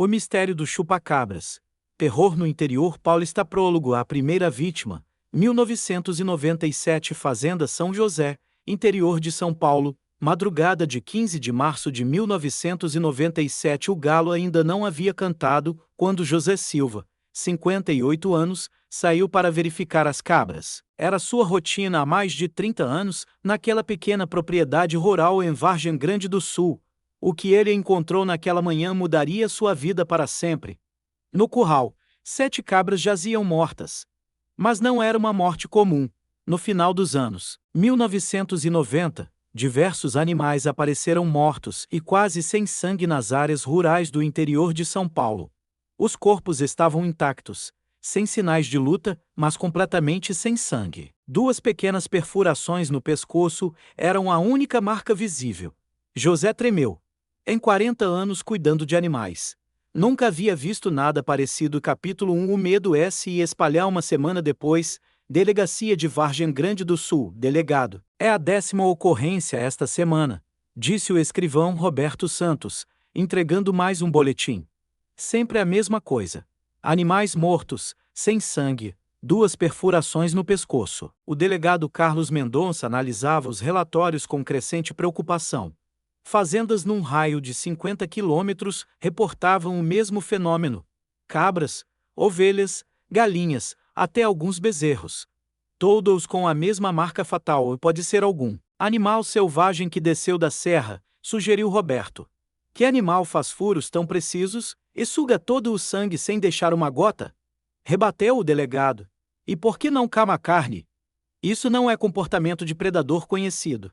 O mistério do chupa-cabras. Terror no interior paulista. Prólogo. A primeira vítima. 1997. Fazenda São José, interior de São Paulo. Madrugada de 15 de março de 1997. O galo ainda não havia cantado quando José Silva, 58 anos, saiu para verificar as cabras. Era sua rotina há mais de 30 anos, naquela pequena propriedade rural em Vargem Grande do Sul. O que ele encontrou naquela manhã mudaria sua vida para sempre. No curral, 7 cabras jaziam mortas. Mas não era uma morte comum. No final dos anos 1990, diversos animais apareceram mortos e quase sem sangue nas áreas rurais do interior de São Paulo. Os corpos estavam intactos, sem sinais de luta, mas completamente sem sangue. 2 pequenas perfurações no pescoço eram a única marca visível. José tremeu. Em 40 anos cuidando de animais, nunca havia visto nada parecido. Capítulo 1. O medo se espalhar. Uma semana depois, Delegacia de Vargem Grande do Sul. Delegado: é a 10ª ocorrência esta semana, disse o escrivão Roberto Santos, entregando mais um boletim. Sempre a mesma coisa. Animais mortos, sem sangue, 2 perfurações no pescoço. O delegado Carlos Mendonça analisava os relatórios com crescente preocupação. Fazendas num raio de 50 quilômetros reportavam o mesmo fenômeno. Cabras, ovelhas, galinhas, até alguns bezerros. Todos com a mesma marca fatal. Ou pode ser algum animal selvagem que desceu da serra, sugeriu Roberto. Que animal faz furos tão precisos e suga todo o sangue sem deixar uma gota? Rebateu o delegado. E por que não cama a carne? Isso não é comportamento de predador conhecido.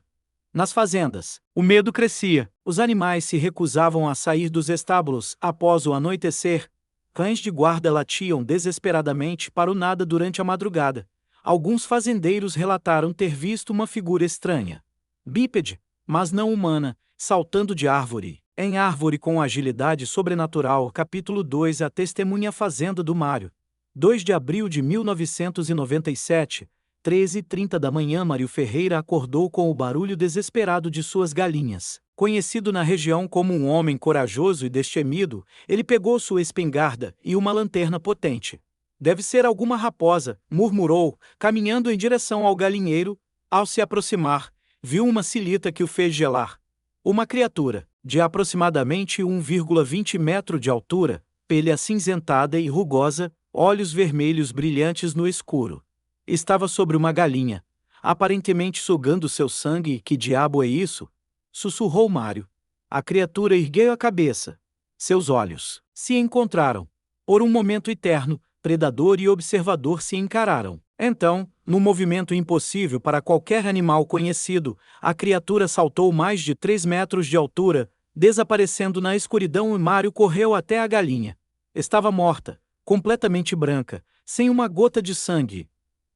Nas fazendas, o medo crescia. Os animais se recusavam a sair dos estábulos após o anoitecer. Cães de guarda latiam desesperadamente para o nada durante a madrugada. Alguns fazendeiros relataram ter visto uma figura estranha, bípede, mas não humana, saltando de árvore em árvore com agilidade sobrenatural. Capítulo 2. A testemunha. Fazenda do Mário. 2 de abril de 1997, 13h30 da manhã. Mário Ferreira acordou com o barulho desesperado de suas galinhas. Conhecido na região como um homem corajoso e destemido, ele pegou sua espingarda e uma lanterna potente. Deve ser alguma raposa, murmurou, caminhando em direção ao galinheiro. Ao se aproximar, viu uma silita que o fez gelar. Uma criatura, de aproximadamente 1,20 metros de altura, pele acinzentada e rugosa, olhos vermelhos brilhantes no escuro. Estava sobre uma galinha, aparentemente sugando seu sangue. Que diabo é isso? Sussurrou Mário. A criatura ergueu a cabeça. Seus olhos se encontraram. Por um momento eterno, predador e observador se encararam. Então, num movimento impossível para qualquer animal conhecido, a criatura saltou mais de 3 metros de altura, desaparecendo na escuridão. E Mário correu até a galinha. Estava morta, completamente branca, sem uma gota de sangue.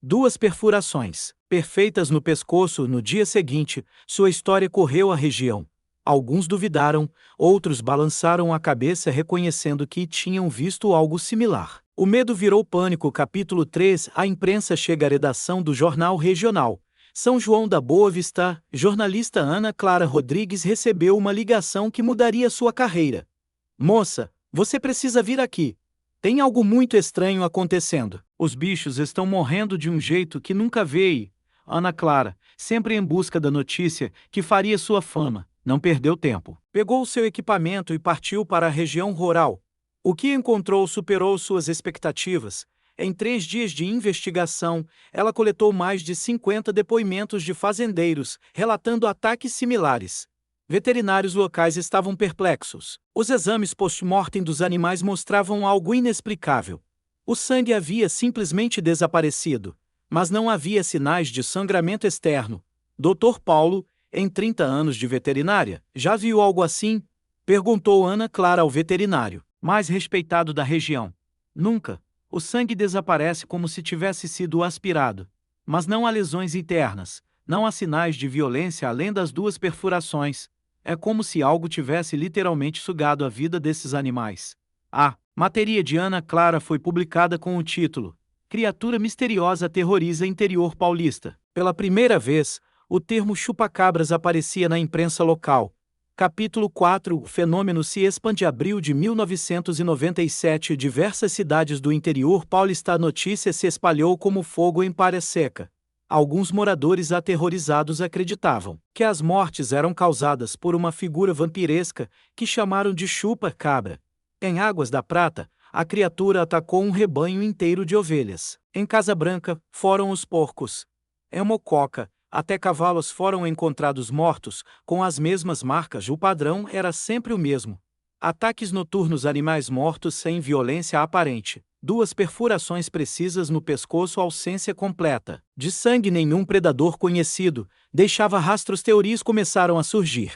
2 perfurações perfeitas no pescoço. No dia seguinte, sua história correu a região. Alguns duvidaram, outros balançaram a cabeça reconhecendo que tinham visto algo similar. O medo virou pânico. Capítulo 3. A imprensa. Chega à redação do Jornal Regional São João da Boa Vista. Jornalista Ana Clara Rodrigues recebeu uma ligação que mudaria sua carreira. Moça, você precisa vir aqui. Tem algo muito estranho acontecendo. Os bichos estão morrendo de um jeito que nunca vi. Ana Clara, sempre em busca da notícia que faria sua fama, não perdeu tempo. Pegou seu equipamento e partiu para a região rural. O que encontrou superou suas expectativas. Em 3 dias de investigação, ela coletou mais de 50 depoimentos de fazendeiros, relatando ataques similares. Veterinários locais estavam perplexos. Os exames post-mortem dos animais mostravam algo inexplicável. O sangue havia simplesmente desaparecido, mas não havia sinais de sangramento externo. Dr. Paulo, em 30 anos de veterinária, já viu algo assim? Perguntou Ana Clara ao veterinário mais respeitado da região. Nunca. O sangue desaparece como se tivesse sido aspirado. Mas não há lesões internas, não há sinais de violência além das 2 perfurações. É como se algo tivesse literalmente sugado a vida desses animais. A matéria de Ana Clara foi publicada com o título Criatura misteriosa aterroriza interior paulista. Pela primeira vez, o termo chupa-cabras aparecia na imprensa local. Capítulo 4. O fenômeno se expande. Abril de 1997. Diversas cidades do interior paulista. A notícia se espalhou como fogo em palha seca. Alguns moradores aterrorizados acreditavam que as mortes eram causadas por uma figura vampiresca que chamaram de chupa-cabra. Em Águas da Prata, a criatura atacou um rebanho inteiro de ovelhas. Em Casa Branca, foram os porcos. Em Mococa, até cavalos foram encontrados mortos, com as mesmas marcas. O padrão era sempre o mesmo. Ataques noturnos. Animais mortos sem violência aparente. 2 perfurações precisas no pescoço. Ausência completa de sangue. Nenhum predador conhecido deixava rastros. Teorias começaram a surgir.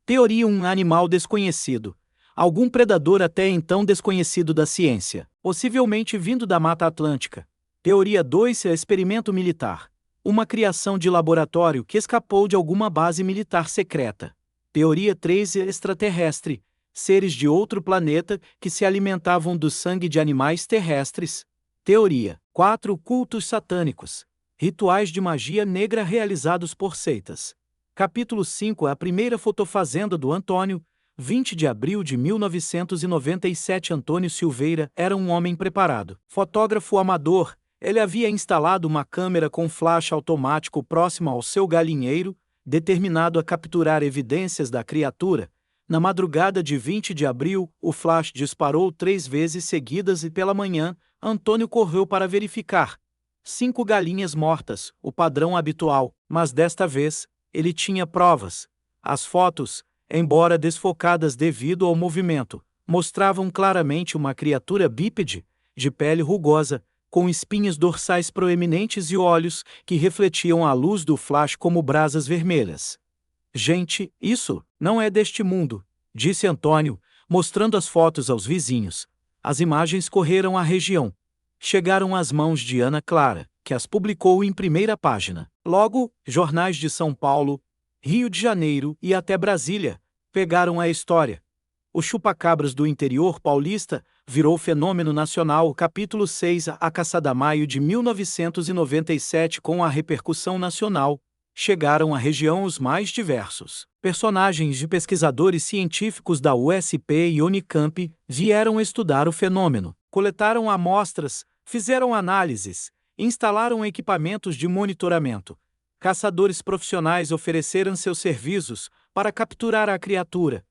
Teoria 1. Animal desconhecido. Algum predador até então desconhecido da ciência, possivelmente vindo da Mata Atlântica. Teoria 2. Experimento militar. Uma criação de laboratório que escapou de alguma base militar secreta. Teoria 3. Extraterrestre. Seres de outro planeta que se alimentavam do sangue de animais terrestres. Teoria 4. Cultos satânicos. Rituais de magia negra realizados por seitas. Capítulo 5. A primeira fotofazenda do Antônio. 20 de abril de 1997. Antônio Silveira era um homem preparado. Fotógrafo amador. Ele havia instalado uma câmera com flash automático próxima ao seu galinheiro, determinado a capturar evidências da criatura. Na madrugada de 20 de abril, o flash disparou 3 vezes seguidas e pela manhã, Antônio correu para verificar. 5 galinhas mortas, o padrão habitual, mas desta vez, ele tinha provas. As fotos, embora desfocadas devido ao movimento, mostravam claramente uma criatura bípede, de pele rugosa, com espinhas dorsais proeminentes e olhos que refletiam a luz do flash como brasas vermelhas. Gente, isso não é deste mundo, disse Antônio, mostrando as fotos aos vizinhos. As imagens correram à região. Chegaram às mãos de Ana Clara, que as publicou em primeira página. Logo, jornais de São Paulo, Rio de Janeiro e até Brasília pegaram a história. O chupa-cabras do interior paulista virou fenômeno nacional. Capítulo 6. A caçada. Maio de 1997. Com a repercussão nacional, chegaram à região os mais diversos personagens de pesquisadores científicos da USP e Unicamp vieram estudar o fenômeno, coletaram amostras, fizeram análises, instalaram equipamentos de monitoramento. Caçadores profissionais ofereceram seus serviços para capturar a criatura.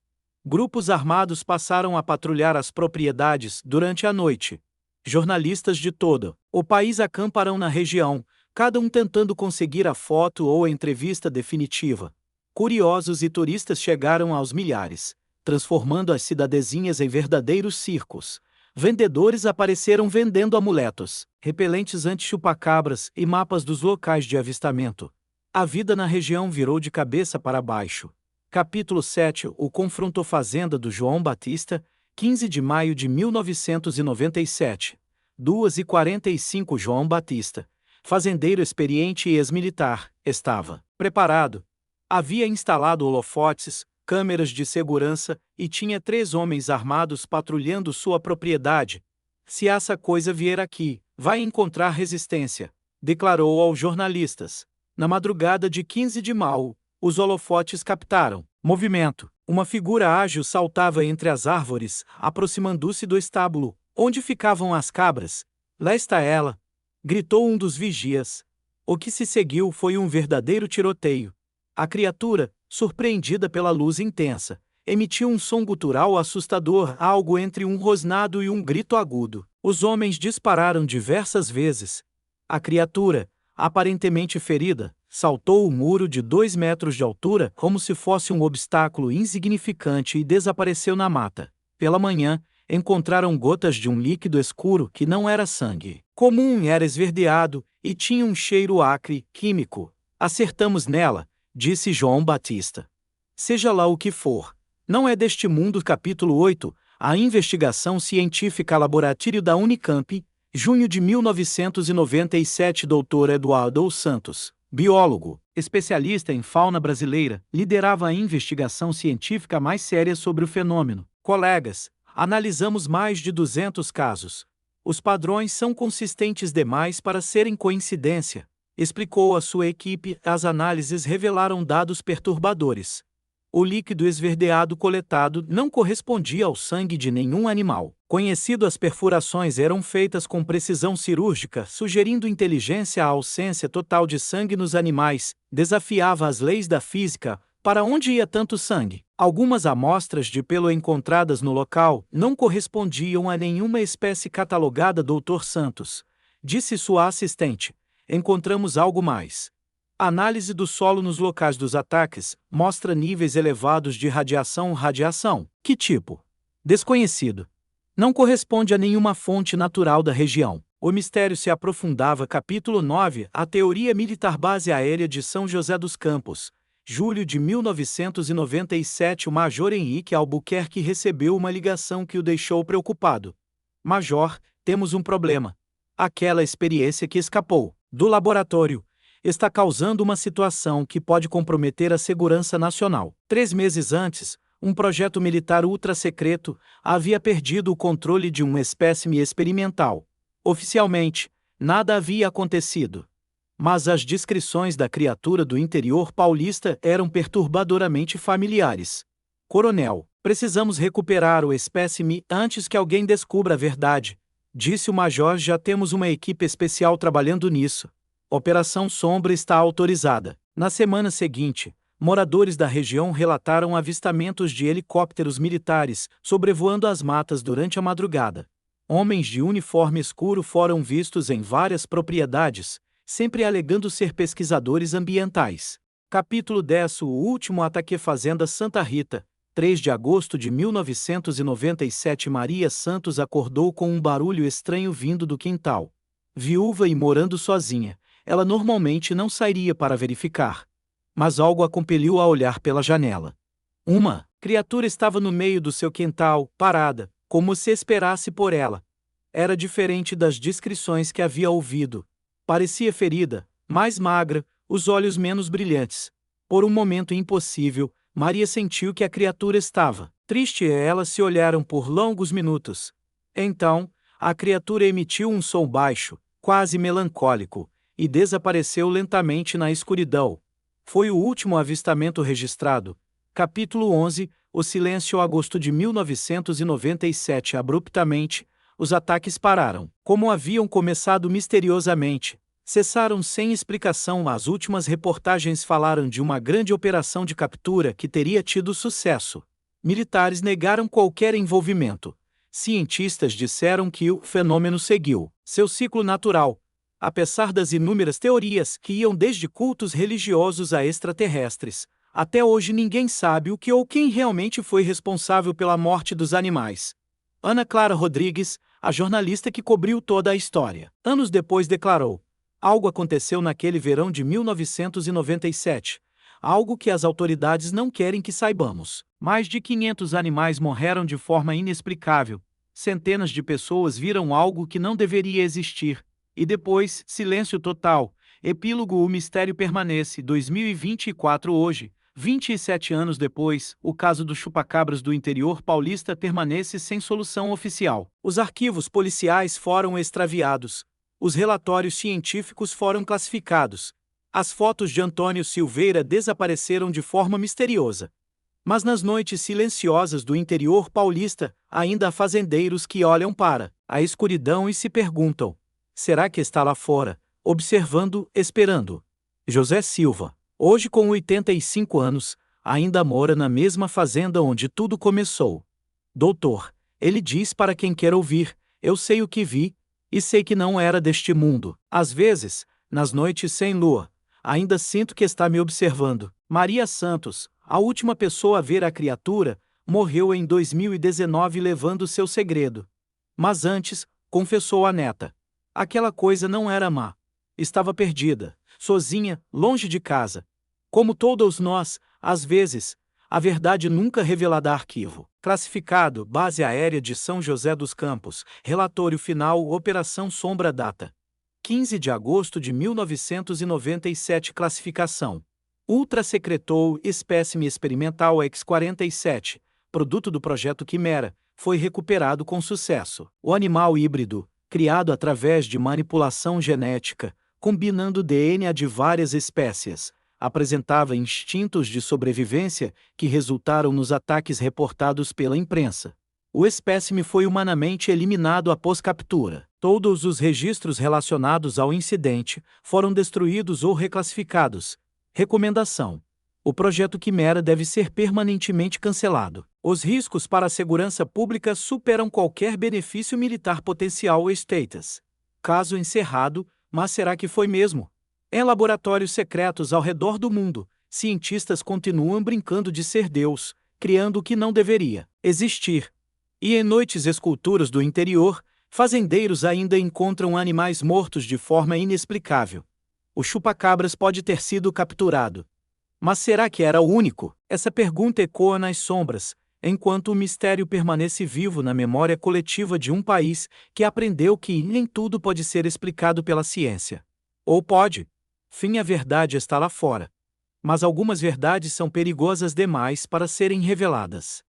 Grupos armados passaram a patrulhar as propriedades durante a noite. Jornalistas de todo o país acamparam na região, cada um tentando conseguir a foto ou a entrevista definitiva. Curiosos e turistas chegaram aos milhares, transformando as cidadezinhas em verdadeiros circos. Vendedores apareceram vendendo amuletos, repelentes anti-chupacabras e mapas dos locais de avistamento. A vida na região virou de cabeça para baixo. Capítulo 7. O confronto. Fazenda do João Batista, 15 de maio de 1997. 2h45. João Batista, fazendeiro experiente e ex-militar, estava preparado. Havia instalado holofotes, câmeras de segurança e tinha 3 homens armados patrulhando sua propriedade. Se essa coisa vier aqui, vai encontrar resistência, declarou aos jornalistas. Na madrugada de 15 de maio, os holofotes captaram movimento. Uma figura ágil saltava entre as árvores, aproximando-se do estábulo, onde ficavam as cabras. Lá está ela! Gritou um dos vigias. O que se seguiu foi um verdadeiro tiroteio. A criatura, surpreendida pela luz intensa, emitiu um som gutural assustador, algo entre um rosnado e um grito agudo. Os homens dispararam diversas vezes. A criatura, aparentemente ferida, saltou o muro de 2 metros de altura como se fosse um obstáculo insignificante e desapareceu na mata. Pela manhã, encontraram gotas de um líquido escuro que não era sangue comum, era esverdeado e tinha um cheiro acre, químico. Acertamos nela, disse João Batista. Seja lá o que for, não é deste mundo. Capítulo 8. A investigação científica. Laboratório da Unicamp, junho de 1997. Dr. Eduardo dos Santos, biólogo, especialista em fauna brasileira, liderava a investigação científica mais séria sobre o fenômeno. Colegas, analisamos mais de 200 casos. Os padrões são consistentes demais para serem coincidência, explicou a sua equipe. As análises revelaram dados perturbadores. O líquido esverdeado coletado não correspondia ao sangue de nenhum animal. Conhecido, as perfurações eram feitas com precisão cirúrgica, sugerindo inteligência. A ausência total de sangue nos animais desafiava as leis da física. Para onde ia tanto sangue? Algumas amostras de pelo encontradas no local não correspondiam a nenhuma espécie catalogada. Dr. Santos, disse sua assistente, encontramos algo mais. A análise do solo nos locais dos ataques mostra níveis elevados de radiação. Radiação? Que tipo? Desconhecido. Não corresponde a nenhuma fonte natural da região. O mistério se aprofundava. Capítulo 9. A teoria militar. Base aérea de São José dos Campos. Julho de 1997. O Major Henrique Albuquerque recebeu uma ligação que o deixou preocupado. Major, temos um problema. Aquela experiência que escapou do laboratório está causando uma situação que pode comprometer a segurança nacional. 3 meses antes, um projeto militar ultra-secreto havia perdido o controle de um espécime experimental. Oficialmente, nada havia acontecido. Mas as descrições da criatura do interior paulista eram perturbadoramente familiares. Coronel, precisamos recuperar o espécime antes que alguém descubra a verdade, disse o major. Já temos uma equipe especial trabalhando nisso. Operação Sombra está autorizada. Na semana seguinte, moradores da região relataram avistamentos de helicópteros militares sobrevoando as matas durante a madrugada. Homens de uniforme escuro foram vistos em várias propriedades, sempre alegando ser pesquisadores ambientais. Capítulo 10. O último ataque. Fazenda Santa Rita. 3 de agosto de 1997. Maria Santos acordou com um barulho estranho vindo do quintal. Viúva e morando sozinha, ela normalmente não sairia para verificar. Mas algo a compeliu a olhar pela janela. Uma criatura estava no meio do seu quintal, parada, como se esperasse por ela. Era diferente das descrições que havia ouvido. Parecia ferida, mais magra, os olhos menos brilhantes. Por um momento impossível, Maria sentiu que a criatura estava triste e elas se olharam por longos minutos. Então, a criatura emitiu um som baixo, quase melancólico, e desapareceu lentamente na escuridão. Foi o último avistamento registrado. Capítulo 11. O silêncio. Agosto de 1997. Abruptamente, os ataques pararam. Como haviam começado misteriosamente, cessaram sem explicação. As últimas reportagens falaram de uma grande operação de captura que teria tido sucesso. Militares negaram qualquer envolvimento. Cientistas disseram que o fenômeno seguiu seu ciclo natural, apesar das inúmeras teorias que iam desde cultos religiosos a extraterrestres. Até hoje ninguém sabe o que ou quem realmente foi responsável pela morte dos animais. Ana Clara Rodrigues, a jornalista que cobriu toda a história, anos depois declarou: algo aconteceu naquele verão de 1997. Algo que as autoridades não querem que saibamos. Mais de 500 animais morreram de forma inexplicável. Centenas de pessoas viram algo que não deveria existir. E depois, silêncio total. Epílogo. O mistério permanece. 2024. Hoje, 27 anos depois, o caso do chupacabras do interior paulista permanece sem solução oficial. Os arquivos policiais foram extraviados. Os relatórios científicos foram classificados. As fotos de Antônio Silveira desapareceram de forma misteriosa. Mas nas noites silenciosas do interior paulista, ainda há fazendeiros que olham para a escuridão e se perguntam: será que está lá fora, observando, esperando? José Silva, hoje com 85 anos, ainda mora na mesma fazenda onde tudo começou. Doutor, ele diz para quem quer ouvir: eu sei o que vi, e sei que não era deste mundo. Às vezes, nas noites sem lua, ainda sinto que está me observando. Maria Santos, a última pessoa a ver a criatura, morreu em 2019 levando seu segredo. Mas antes, confessou a neta, aquela coisa não era má. Estava perdida, sozinha, longe de casa. Como todos nós, às vezes, a verdade nunca revelada. Arquivo classificado. Base aérea de São José dos Campos. Relatório final. Operação Sombra. Data: 15 de agosto de 1997. Classificação: Ultra Secretou. Espécime experimental X-47, produto do projeto Quimera, foi recuperado com sucesso. O animal híbrido, criado através de manipulação genética, combinando DNA de várias espécies, apresentava instintos de sobrevivência que resultaram nos ataques reportados pela imprensa. O espécime foi humanamente eliminado após captura. Todos os registros relacionados ao incidente foram destruídos ou reclassificados. Recomendação: o projeto Quimera deve ser permanentemente cancelado. Os riscos para a segurança pública superam qualquer benefício militar potencial ou status. Caso encerrado, mas será que foi mesmo? Em laboratórios secretos ao redor do mundo, cientistas continuam brincando de ser Deus, criando o que não deveria existir. E em noites escuras do interior, fazendeiros ainda encontram animais mortos de forma inexplicável. O chupa-cabras pode ter sido capturado. Mas será que era o único? Essa pergunta ecoa nas sombras, enquanto o mistério permanece vivo na memória coletiva de um país que aprendeu que nem tudo pode ser explicado pela ciência. Ou pode. A verdade está lá fora. Mas algumas verdades são perigosas demais para serem reveladas.